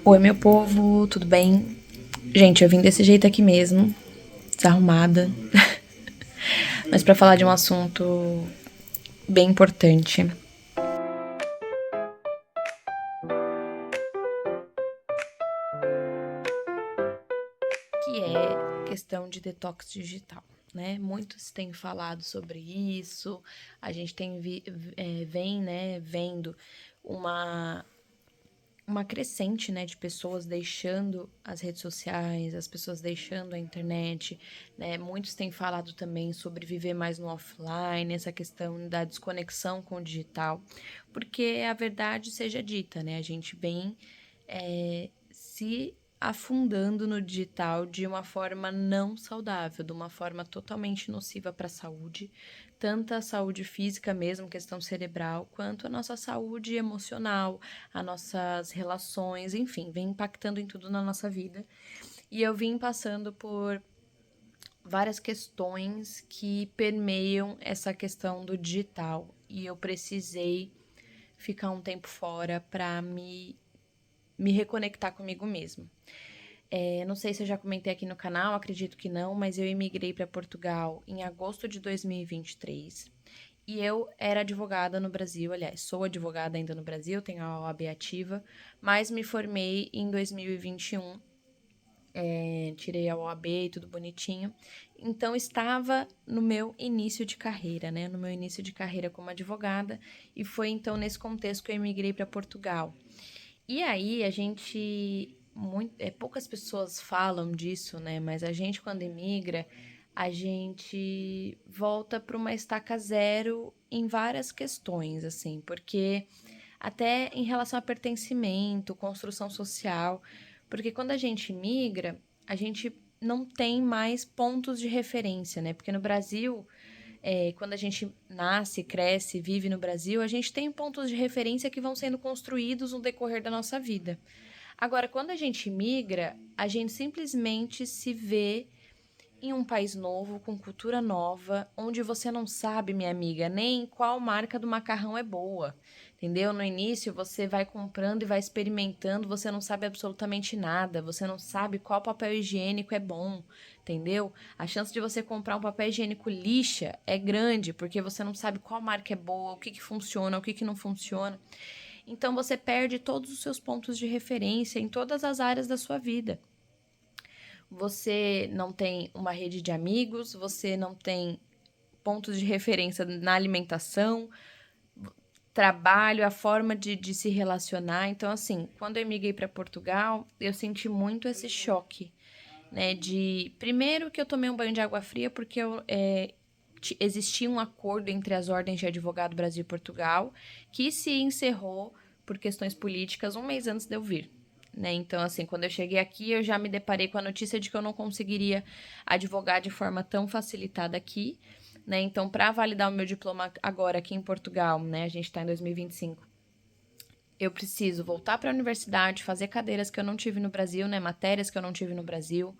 Oi, meu povo, tudo bem? Gente, eu vim desse jeito aqui mesmo, desarrumada, mas pra falar de um assunto bem importante, que é questão de detox digital, né? Muitos têm falado sobre isso, a gente vem, né, vendo uma uma crescente, né, de pessoas deixando as redes sociais, as pessoas deixando a internet, né? Muitos têm falado também sobre viver mais no offline, essa questão da desconexão com o digital, porque a verdade seja dita, né? A gente vem se afundando no digital de uma forma não saudável, de uma forma totalmente nociva para a saúde, tanto a saúde física mesmo, questão cerebral, quanto a nossa saúde emocional, as nossas relações, enfim, vem impactando em tudo na nossa vida. E eu vim passando por várias questões que permeiam essa questão do digital e eu precisei ficar um tempo fora para me reconectar comigo mesmo. Não sei se eu já comentei aqui no canal, acredito que não, mas eu imigrei para Portugal em agosto de 2023 e eu era advogada no Brasil, aliás, sou advogada ainda no Brasil, tenho a OAB ativa, mas me formei em 2021, tirei a OAB e tudo bonitinho. Então, estava no meu início de carreira, né? No meu início de carreira como advogada, e foi então nesse contexto que eu imigrei para Portugal. E aí, poucas pessoas falam disso, né? Mas a gente, quando emigra, a gente volta para uma estaca zero em várias questões, assim, porque até em relação a pertencimento, construção social, porque quando a gente migra, a gente não tem mais pontos de referência, né? Porque no Brasil, quando a gente nasce, cresce, vive no Brasil, a gente tem pontos de referência que vão sendo construídos no decorrer da nossa vida. Agora, quando a gente migra, a gente simplesmente se vê em um país novo, com cultura nova, onde você não sabe, minha amiga, nem qual marca do macarrão é boa. Entendeu? No início você vai comprando e vai experimentando, você não sabe absolutamente nada, você não sabe qual papel higiênico é bom, entendeu? A chance de você comprar um papel higiênico lixa é grande, porque você não sabe qual marca é boa, o que que funciona, o que que não funciona. Então você perde todos os seus pontos de referência em todas as áreas da sua vida. Você não tem uma rede de amigos, você não tem pontos de referência na alimentação, trabalho, a forma de se relacionar. Então, assim, quando eu migrei para Portugal, eu senti muito esse choque, né? De primeiro que eu tomei um banho de água fria porque existia um acordo entre as ordens de advogado Brasil e Portugal que se encerrou por questões políticas um mês antes de eu vir. Né? Então, assim, quando eu cheguei aqui, eu já me deparei com a notícia de que eu não conseguiria advogar de forma tão facilitada aqui. Né? Então, para validar o meu diploma agora aqui em Portugal, né? A gente está em 2025. Eu preciso voltar para a universidade, fazer cadeiras que eu não tive no Brasil, né? Matérias que eu não tive no Brasil,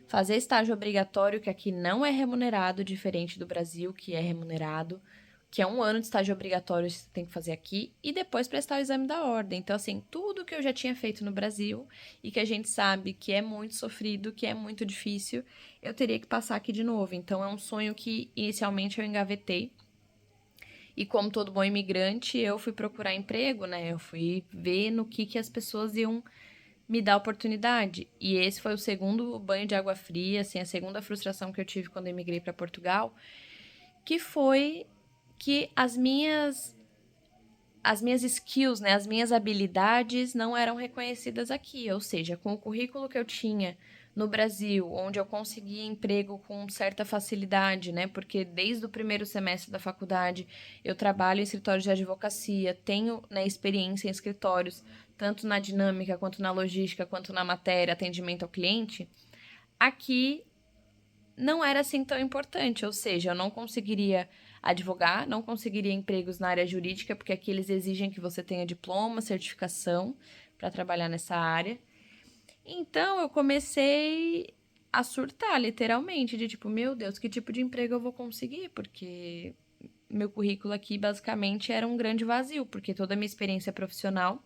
fazer estágio obrigatório, que aqui não é remunerado, diferente do Brasil, que é remunerado, que é um ano de estágio obrigatório que você tem que fazer aqui, e depois prestar o exame da ordem. Então, assim, tudo que eu já tinha feito no Brasil e que a gente sabe que é muito sofrido, que é muito difícil, eu teria que passar aqui de novo. Então, é um sonho que inicialmente eu engavetei. E como todo bom imigrante, eu fui procurar emprego, né? Eu fui ver no que as pessoas iam me dar oportunidade. E esse foi o segundo banho de água fria, assim, a segunda frustração que eu tive quando eu migrei para Portugal, que foi que as minhas skills, né, as minhas habilidades não eram reconhecidas aqui, ou seja, com o currículo que eu tinha no Brasil, onde eu conseguia emprego com certa facilidade, né, porque desde o primeiro semestre da faculdade eu trabalho em escritórios de advocacia, tenho, né, experiência em escritórios, tanto na dinâmica, quanto na logística, quanto na matéria, atendimento ao cliente, aqui não era assim tão importante, ou seja, eu não conseguiria advogar, não conseguiria empregos na área jurídica, porque aqui eles exigem que você tenha diploma, certificação para trabalhar nessa área. Então eu comecei a surtar, literalmente, de tipo, meu Deus, que tipo de emprego eu vou conseguir? Porque meu currículo aqui basicamente era um grande vazio, porque toda a minha experiência profissional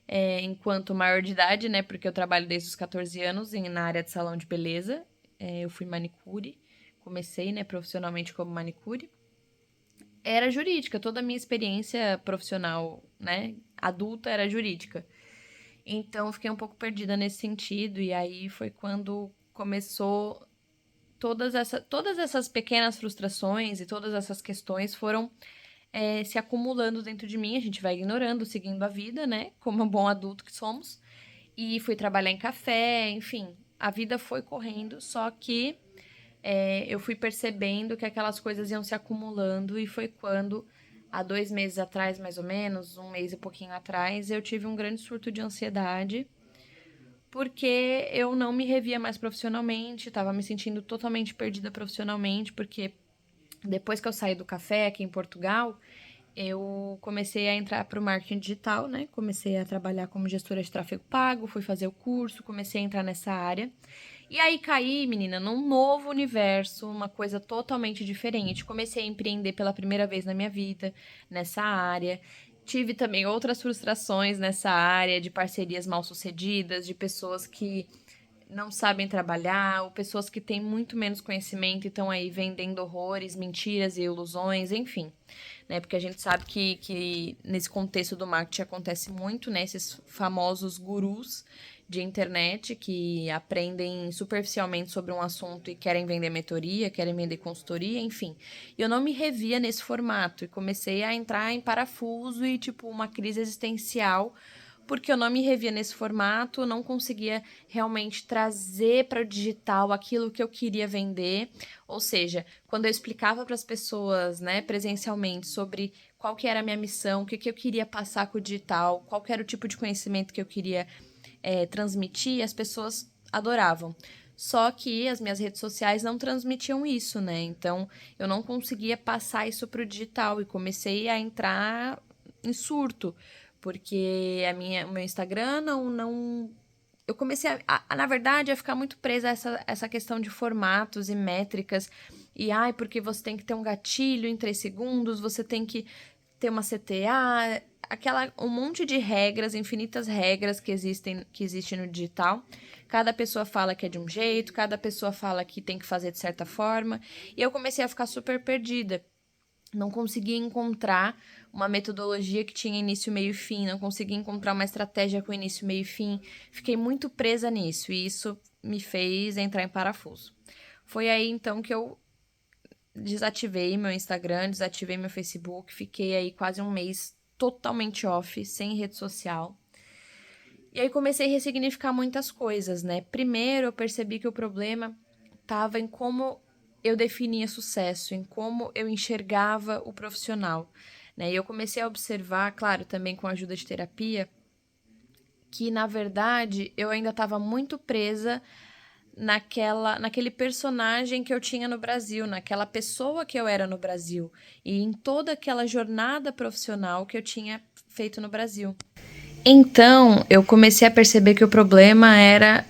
enquanto maior de idade, né? Porque eu trabalho desde os 14 anos na área de salão de beleza. Eu fui manicure, comecei, né, profissionalmente como manicure. Era jurídica, toda a minha experiência profissional, né, adulta era jurídica. Então, fiquei um pouco perdida nesse sentido, e aí foi quando começou todas essas pequenas frustrações e todas essas questões foram se acumulando dentro de mim. A gente vai ignorando, seguindo a vida, né, como um bom adulto que somos. E fui trabalhar em café, enfim, a vida foi correndo, só que eu fui percebendo que aquelas coisas iam se acumulando, e foi quando, há 2 meses atrás, mais ou menos, 1 mês e pouquinho atrás, eu tive um grande surto de ansiedade, porque eu não me revia mais profissionalmente, estava me sentindo totalmente perdida profissionalmente, porque depois que eu saí do café aqui em Portugal, eu comecei a entrar para o marketing digital, né? Comecei a trabalhar como gestora de tráfego pago, fui fazer o curso, comecei a entrar nessa área. E aí caí, menina, num novo universo, uma coisa totalmente diferente. Comecei a empreender pela primeira vez na minha vida, nessa área. Tive também outras frustrações nessa área, de parcerias mal sucedidas, de pessoas que não sabem trabalhar, ou pessoas que têm muito menos conhecimento e estão aí vendendo horrores, mentiras e ilusões, enfim. Né? Porque a gente sabe que nesse contexto do marketing acontece muito, né? Esses famosos gurus de internet que aprendem superficialmente sobre um assunto e querem vender mentoria, querem vender consultoria, enfim. E eu não me revia nesse formato e comecei a entrar em parafuso e, tipo, uma crise existencial, porque eu não me revia nesse formato, não conseguia realmente trazer para o digital aquilo que eu queria vender. Ou seja, quando eu explicava para as pessoas, né, presencialmente, sobre qual que era a minha missão, o que eu queria passar com o digital, qual que era o tipo de conhecimento que eu queria transmitir, as pessoas adoravam. Só que as minhas redes sociais não transmitiam isso, né? Então, eu não conseguia passar isso para o digital e comecei a entrar em surto, porque o meu Instagram não eu comecei na verdade, a ficar muito presa a essa questão de formatos e métricas. E, porque você tem que ter um gatilho em 3 segundos, você tem que ter uma CTA, um monte de regras, infinitas regras que existem no digital. Cada pessoa fala que é de um jeito, cada pessoa fala que tem que fazer de certa forma. E eu comecei a ficar super perdida. Não conseguia encontrar uma metodologia que tinha início, meio e fim. Não conseguia encontrar uma estratégia com início, meio e fim. Fiquei muito presa nisso e isso me fez entrar em parafuso. Foi aí, então, que eu desativei meu Instagram, desativei meu Facebook. Fiquei aí quase 1 mês totalmente off, sem rede social. E aí comecei a ressignificar muitas coisas, né? Primeiro, eu percebi que o problema estava em como eu definia sucesso, em como eu enxergava o profissional, né? E eu comecei a observar, claro, também com a ajuda de terapia, que, na verdade, eu ainda estava muito presa naquele personagem que eu tinha no Brasil, naquela pessoa que eu era no Brasil e em toda aquela jornada profissional que eu tinha feito no Brasil. Então, eu comecei a perceber que o problema era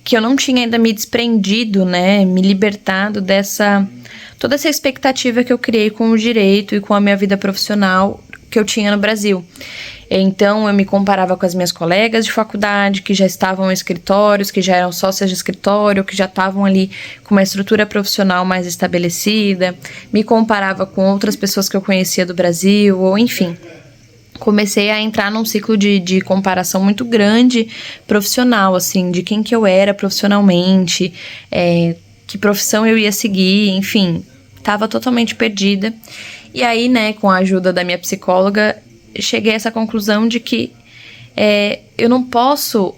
que eu não tinha ainda me desprendido, né, me libertado toda essa expectativa que eu criei com o direito e com a minha vida profissional que eu tinha no Brasil. Então, eu me comparava com as minhas colegas de faculdade, que já estavam em escritórios, que já eram sócias de escritório, que já estavam ali com uma estrutura profissional mais estabelecida. Me comparava com outras pessoas que eu conhecia do Brasil, ou enfim. Comecei a entrar num ciclo de comparação muito grande profissional, assim, de quem que eu era profissionalmente, que profissão eu ia seguir, enfim, estava totalmente perdida. E aí, né, com a ajuda da minha psicóloga, cheguei a essa conclusão de que eu não posso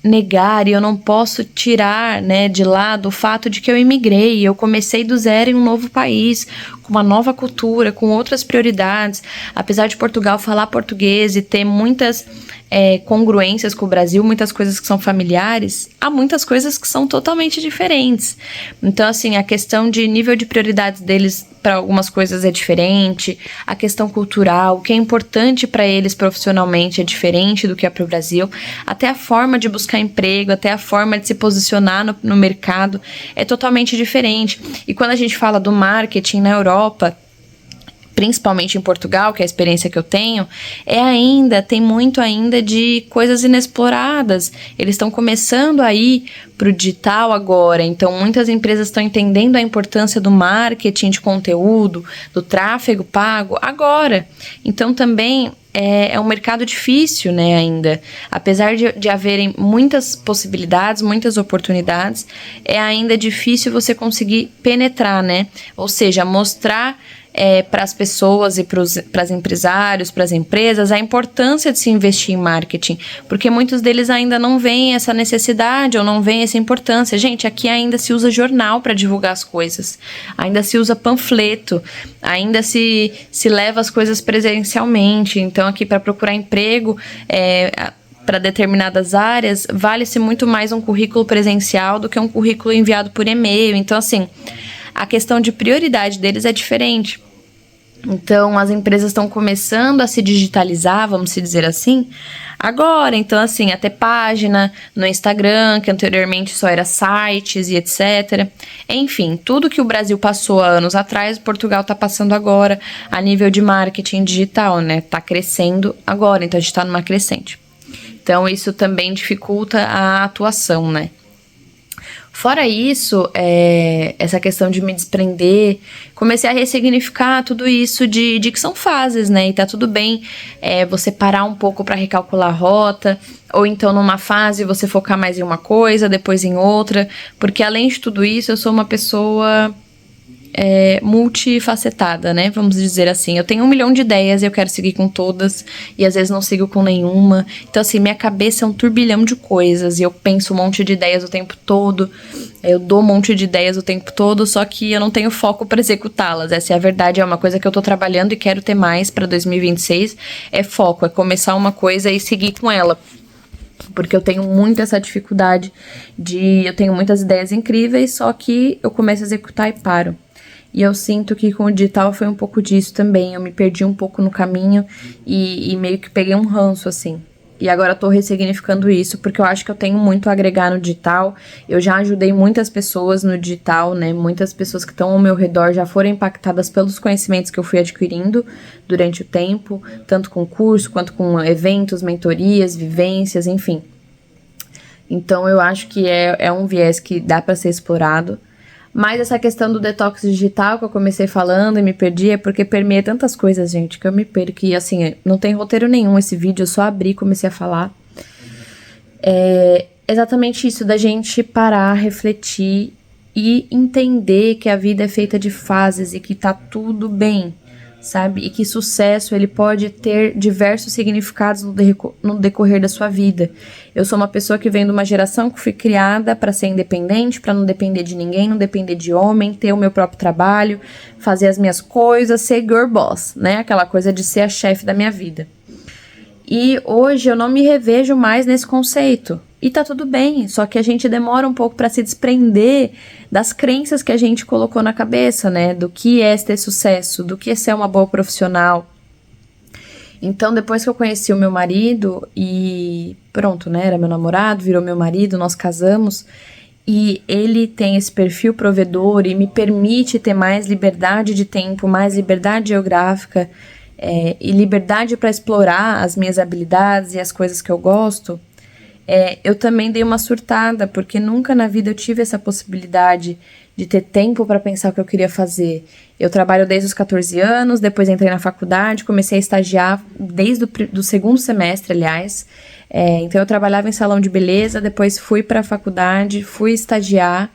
negar e eu não posso tirar, né, de lado o fato de que eu imigrei, eu comecei do zero em um novo país, com uma nova cultura, com outras prioridades. Apesar de Portugal falar português e ter muitas congruências com o Brasil, muitas coisas que são familiares, há muitas coisas que são totalmente diferentes. Então, assim, a questão de nível de prioridades deles para algumas coisas é diferente, a questão cultural, o que é importante para eles profissionalmente é diferente do que é para o Brasil, até a forma de buscar emprego, até a forma de se posicionar no mercado é totalmente diferente. E quando a gente fala do marketing na Europa, principalmente em Portugal, que é a experiência que eu tenho, tem muito ainda de coisas inexploradas. Eles estão começando a ir para o digital agora, então muitas empresas estão entendendo a importância do marketing de conteúdo, do tráfego pago agora. Então também é um mercado difícil, né, ainda. Apesar de haverem muitas possibilidades, muitas oportunidades, é ainda difícil você conseguir penetrar, né? Ou seja, mostrar para as pessoas e para os empresários, para as empresas, a importância de se investir em marketing, porque muitos deles ainda não veem essa necessidade ou não veem essa importância. Gente, aqui ainda se usa jornal para divulgar as coisas, ainda se usa panfleto, ainda se leva as coisas presencialmente. Então, aqui para procurar emprego, para determinadas áreas, vale-se muito mais um currículo presencial do que um currículo enviado por e-mail. Então, assim, a questão de prioridade deles é diferente. Então, as empresas estão começando a se digitalizar, vamos se dizer assim, agora. Então, assim, até página no Instagram, que anteriormente só era sites e etc. Enfim, tudo que o Brasil passou há anos atrás, Portugal está passando agora a nível de marketing digital, né? Está crescendo agora, então a gente está numa crescente. Então, isso também dificulta a atuação, né? Fora isso, essa questão de me desprender, comecei a ressignificar tudo isso de que são fases, né? E tá tudo bem você parar um pouco para recalcular a rota, ou então numa fase você focar mais em uma coisa, depois em outra, porque além de tudo isso, eu sou uma pessoa multifacetada, né? Vamos dizer assim. Eu tenho 1 milhão de ideias e eu quero seguir com todas, e às vezes não sigo com nenhuma. Então, assim, minha cabeça é um turbilhão de coisas, e eu penso um monte de ideias o tempo todo, eu dou um monte de ideias o tempo todo, só que eu não tenho foco para executá-las. Essa é a verdade, é uma coisa que eu tô trabalhando e quero ter mais para 2026, é foco, é começar uma coisa e seguir com ela. Porque eu tenho muito essa dificuldade eu tenho muitas ideias incríveis, só que eu começo a executar e paro. E eu sinto que com o digital foi um pouco disso também. Eu me perdi um pouco no caminho e meio que peguei um ranço, assim. E agora eu tô ressignificando isso, porque eu acho que eu tenho muito a agregar no digital. Eu já ajudei muitas pessoas no digital, né? Muitas pessoas que estão ao meu redor já foram impactadas pelos conhecimentos que eu fui adquirindo durante o tempo, tanto com curso, quanto com eventos, mentorias, vivências, enfim. Então eu acho que é um viés que dá para ser explorado. Mas essa questão do detox digital que eu comecei falando e me perdi é porque permeia tantas coisas, gente, que eu me perco. E assim, não tem roteiro nenhum esse vídeo, eu só abri e comecei a falar. É exatamente isso, da gente parar, refletir e entender que a vida é feita de fases e que tá tudo bem, sabe? E que sucesso, ele pode ter diversos significados no decorrer da sua vida. Eu sou uma pessoa que vem de uma geração que fui criada para ser independente, para não depender de ninguém, não depender de homem, ter o meu próprio trabalho, fazer as minhas coisas, ser girl boss, né? Aquela coisa de ser a chefe da minha vida. E hoje eu não me revejo mais nesse conceito. E tá tudo bem, só que a gente demora um pouco para se desprender das crenças que a gente colocou na cabeça, né? Do que é ter sucesso, do que é ser uma boa profissional. Então, depois que eu conheci o meu marido e pronto, né? Era meu namorado, virou meu marido, nós casamos. E ele tem esse perfil provedor e me permite ter mais liberdade de tempo, mais liberdade geográfica e liberdade para explorar as minhas habilidades e as coisas que eu gosto. Eu também dei uma surtada, porque nunca na vida eu tive essa possibilidade de ter tempo para pensar o que eu queria fazer. Eu trabalho desde os 14 anos, depois entrei na faculdade, comecei a estagiar desde o segundo semestre, aliás. Então eu trabalhava em salão de beleza, depois fui para a faculdade, fui estagiar,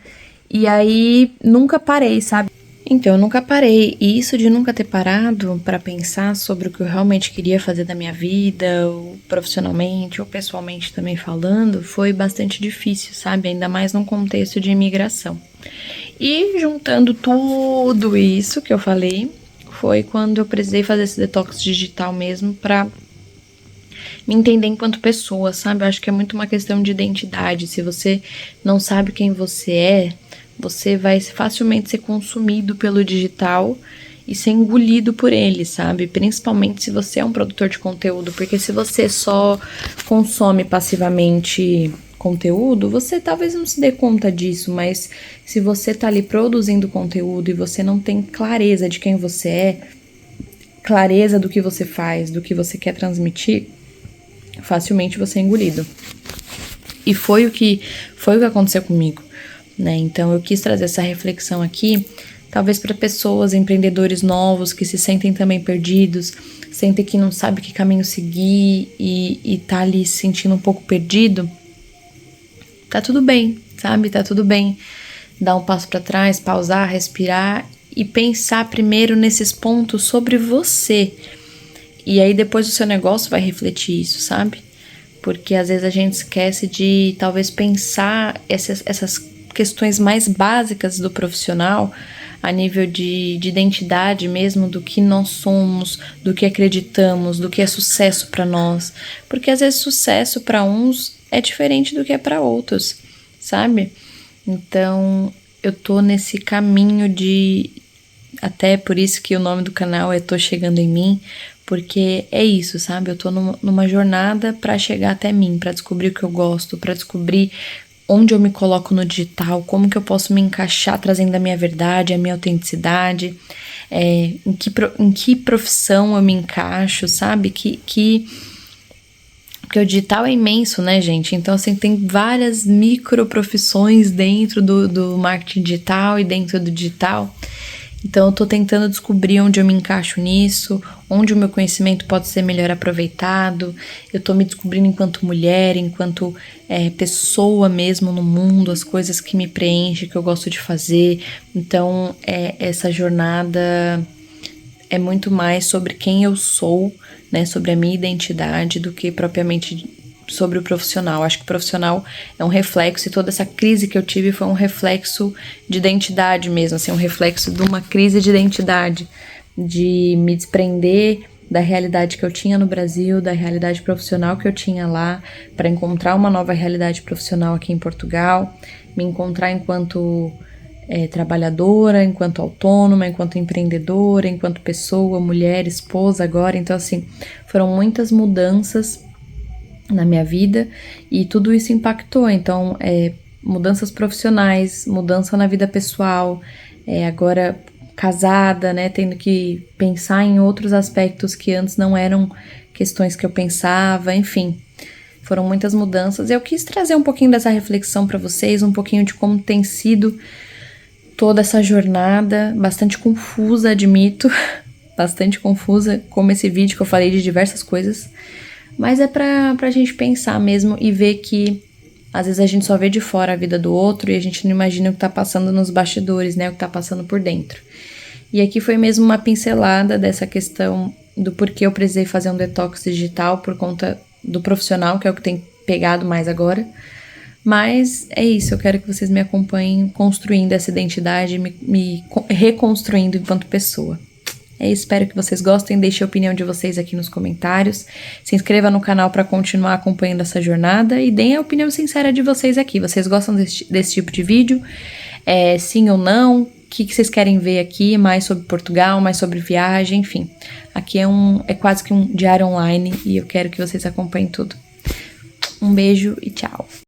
e aí nunca parei, sabe? Então, eu nunca parei, e isso de nunca ter parado para pensar sobre o que eu realmente queria fazer da minha vida, ou profissionalmente ou pessoalmente também falando, foi bastante difícil, sabe? Ainda mais num contexto de imigração. E juntando tudo isso que eu falei, foi quando eu precisei fazer esse detox digital mesmo pra me entender enquanto pessoa, sabe? Eu acho que é muito uma questão de identidade. Se você não sabe quem você vai facilmente ser consumido pelo digital e ser engolido por ele, sabe? Principalmente se você é um produtor de conteúdo, porque se você só consome passivamente conteúdo, você talvez não se dê conta disso, mas se você tá ali produzindo conteúdo e você não tem clareza de quem você é, clareza do que você faz, do que você quer transmitir, facilmente você é engolido. E foi o que aconteceu comigo, né? Então eu quis trazer essa reflexão aqui, talvez para pessoas, empreendedores novos que se sentem também perdidos, sentem que não sabe que caminho seguir e tá ali se sentindo um pouco perdido. Tá tudo bem, sabe? Tá tudo bem dar um passo para trás, pausar, respirar e pensar primeiro nesses pontos sobre você. E aí depois o seu negócio vai refletir isso, sabe? Porque às vezes a gente esquece de talvez pensar essas questões mais básicas do profissional a nível de identidade mesmo, do que nós somos, do que acreditamos, do que é sucesso para nós. Porque às vezes sucesso para uns é diferente do que é para outros, sabe? Então eu tô nesse caminho de... Até por isso que o nome do canal é Tô Chegando em Mim, porque é isso, sabe? Eu tô numa jornada para chegar até mim, para descobrir o que eu gosto, para descobrir onde eu me coloco no digital, como que eu posso me encaixar trazendo a minha verdade, a minha autenticidade, em que profissão eu me encaixo, sabe? Porque o digital é imenso, né, gente? Então, assim, tem várias microprofissões dentro do marketing digital e dentro do digital. Então, eu tô tentando descobrir onde eu me encaixo nisso, onde o meu conhecimento pode ser melhor aproveitado. Eu tô me descobrindo enquanto mulher, enquanto pessoa mesmo no mundo, as coisas que me preenchem, que eu gosto de fazer. Então, essa jornada é muito mais sobre quem eu sou, né, sobre a minha identidade, do que propriamente sobre o profissional. Acho que o profissional é um reflexo, e toda essa crise que eu tive foi um reflexo de identidade mesmo, assim, um reflexo de uma crise de identidade, de me desprender da realidade que eu tinha no Brasil, da realidade profissional que eu tinha lá, para encontrar uma nova realidade profissional aqui em Portugal, me encontrar enquanto trabalhadora, enquanto autônoma, enquanto empreendedora, enquanto pessoa, mulher, esposa agora. Então, assim, foram muitas mudanças na minha vida e tudo isso impactou. Então, mudanças profissionais, mudança na vida pessoal, agora casada, né, tendo que pensar em outros aspectos que antes não eram questões que eu pensava, enfim. Foram muitas mudanças. Eu quis trazer um pouquinho dessa reflexão para vocês, um pouquinho de como tem sido toda essa jornada, bastante confusa, admito, bastante confusa, como esse vídeo que eu falei de diversas coisas, mas é pra gente pensar mesmo e ver que às vezes a gente só vê de fora a vida do outro e a gente não imagina o que tá passando nos bastidores, né, o que tá passando por dentro. E aqui foi mesmo uma pincelada dessa questão do porquê eu precisei fazer um detox digital por conta do profissional, que é o que tem pegado mais agora. Mas é isso, eu quero que vocês me acompanhem construindo essa identidade, me reconstruindo enquanto pessoa. É isso, espero que vocês gostem, deixem a opinião de vocês aqui nos comentários, se inscreva no canal para continuar acompanhando essa jornada e deem a opinião sincera de vocês aqui. Vocês gostam desse tipo de vídeo? Sim ou não? O que vocês querem ver aqui? Mais sobre Portugal, mais sobre viagem, enfim. Aqui é quase que um diário online e eu quero que vocês acompanhem tudo. Um beijo e tchau!